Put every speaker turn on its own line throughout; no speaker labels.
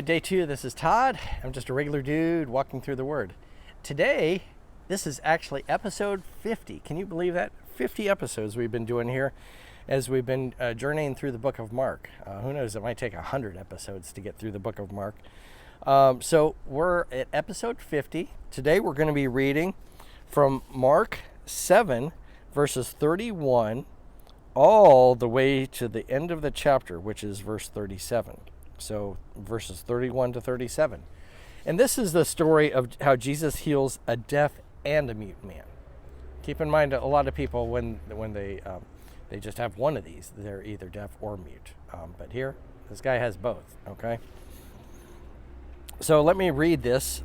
good day to you. This is Todd. I'm just a regular dude walking through the Word. Today, this is actually episode 50. Can you believe that? 50 episodes we've been doing here as we've been journeying through the book of Mark. Who knows, it might take 100 episodes to get through the book of Mark. So we're at episode 50. Today we're going to be reading from Mark 7, verses 31, all the way to the end of the chapter, which is verse 37. So verses 31 to 37. And this is the story of how Jesus heals a deaf and a mute man. Keep in mind, a lot of people, when they just have one of these, they're either deaf or mute. But here, this guy has both, okay? So let me read this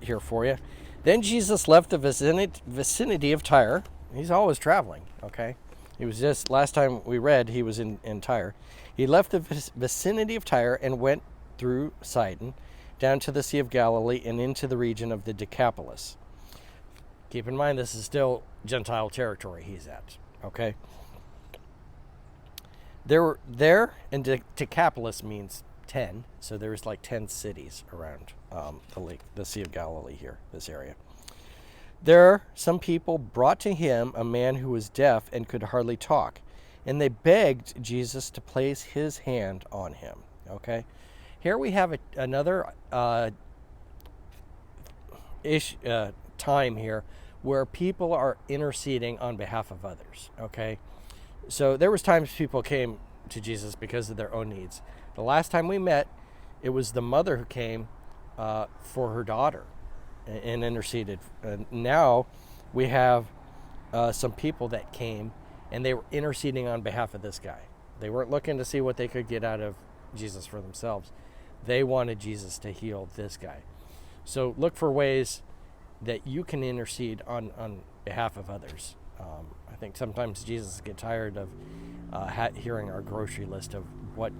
here for you. Then Jesus left the vicinity of Tyre. He's always traveling, okay? He was just, last time we read, he was in Tyre. He left the vicinity of Tyre and went through Sidon, down to the Sea of Galilee and into the region of the Decapolis. Keep in mind, this is still Gentile territory he's at, okay? There, and Decapolis means 10, so there's like 10 cities around the Sea of Galilee here, this area. There, some people brought to him a man who was deaf and could hardly talk, and they begged Jesus to place his hand on him. Okay, here we have another time here where people are interceding on behalf of others. Okay, so there was times people came to Jesus because of their own needs. The last time we met, it was the mother who came for her daughter and interceded. And now we have some people that came and they were interceding on behalf of this guy. They weren't looking to see what they could get out of Jesus for themselves. They wanted Jesus to heal this guy. So look for ways that you can intercede on behalf of others. I think sometimes Jesus gets tired of hearing our grocery list of what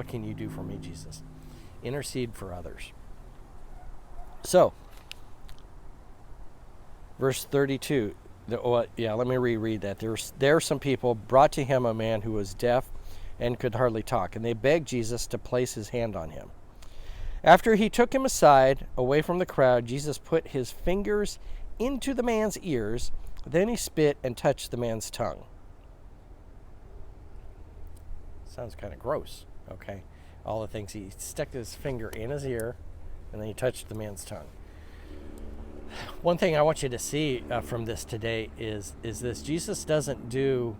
can you do for me, Jesus? Intercede for others. So, verse 32. Let me reread that. There some people brought to him a man who was deaf and could hardly talk, and they begged Jesus to place his hand on him. After he took him aside, away from the crowd, Jesus put his fingers into the man's ears. Then he spit and touched the man's tongue. Sounds kind of gross, okay? All the things. He stuck his finger in his ear, and then he touched the man's tongue. One thing I want you to see from this today is this. Jesus doesn't do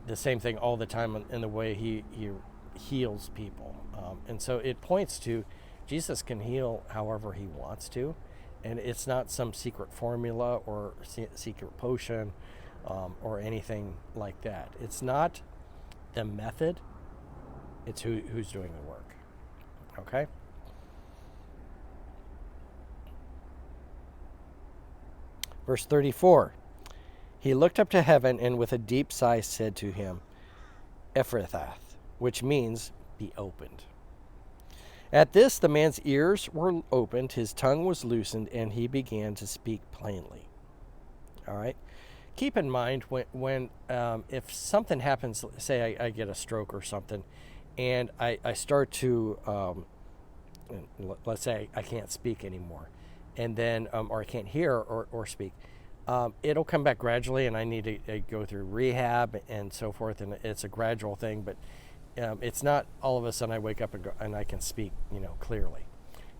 the same thing all the time in the way he heals people. And so it points to Jesus can heal however he wants to. And it's not some secret formula or secret potion or anything like that. It's not the method. It's who's doing the work. Okay? Verse 34, he looked up to heaven and with a deep sigh said to him, Ephrathah, which means be opened. At this, the man's ears were opened, his tongue was loosened, and he began to speak plainly. All right? Keep in mind when if something happens, say I get a stroke or something, and I start to, let's say I can't speak anymore, and then or I can't hear or speak, it'll come back gradually, and I need to go through rehab and so forth, and it's a gradual thing, but it's not all of a sudden I wake up and I can speak, clearly.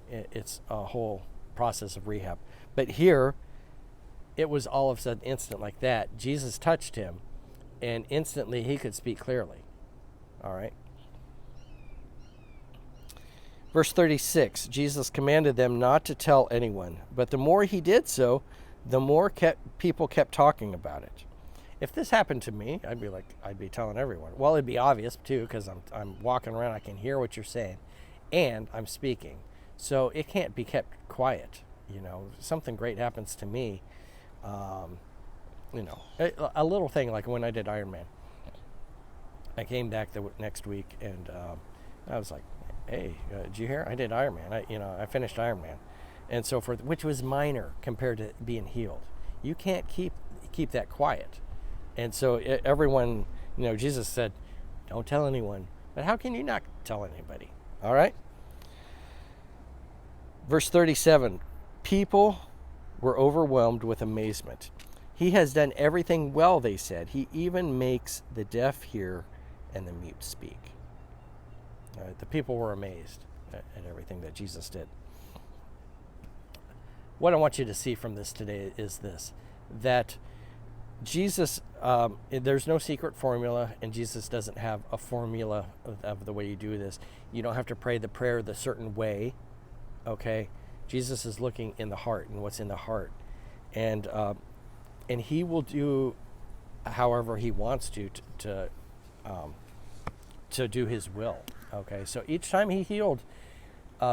It's a whole process of rehab. But here, it was all of a sudden instant like that. Jesus touched him, and instantly he could speak clearly. All right. Verse 36, Jesus commanded them not to tell anyone, but the more he did so, the more people kept talking about it. If this happened to me, I'd be telling everyone. Well, it'd be obvious too, because I'm walking around, I can hear what you're saying, and I'm speaking. So it can't be kept quiet. Something great happens to me. A little thing like when I did Ironman. I came back the next week, and I was like, hey, did you hear? I did Ironman. I finished Ironman, and so forth, which was minor compared to being healed. You can't keep that quiet. And so everyone, Jesus said, don't tell anyone. But how can you not tell anybody? All right? Verse 37, people were overwhelmed with amazement. He has done everything well, they said. He even makes the deaf hear and the mute speak. The people were amazed at everything that Jesus did. What I want you to see from this today is this, that Jesus, there's no secret formula, and Jesus doesn't have a formula of the way you do this. You don't have to pray the prayer the certain way, okay? Jesus is looking in the heart and what's in the heart. And he will do however he wants to do his will, okay? So each time he healed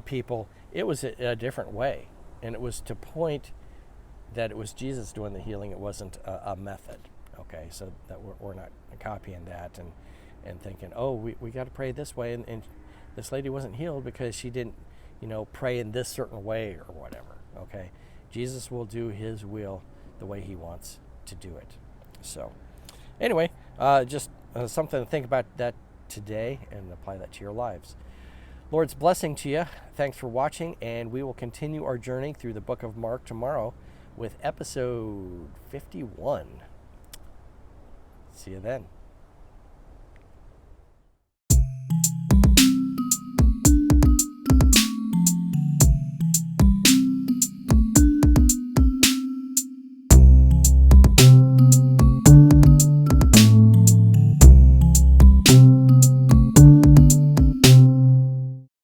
people, it was a different way. And it was to point that it was Jesus doing the healing. It wasn't a method, okay? So that we're not copying that and thinking, oh, we got to pray this way. And this lady wasn't healed because she didn't, pray in this certain way or whatever, okay? Jesus will do his will the way he wants to do it. So anyway, just something to think about that today and apply that to your lives. Lord's blessing to you. Thanks for watching, and we will continue our journey through the book of Mark tomorrow with episode 51. See you then.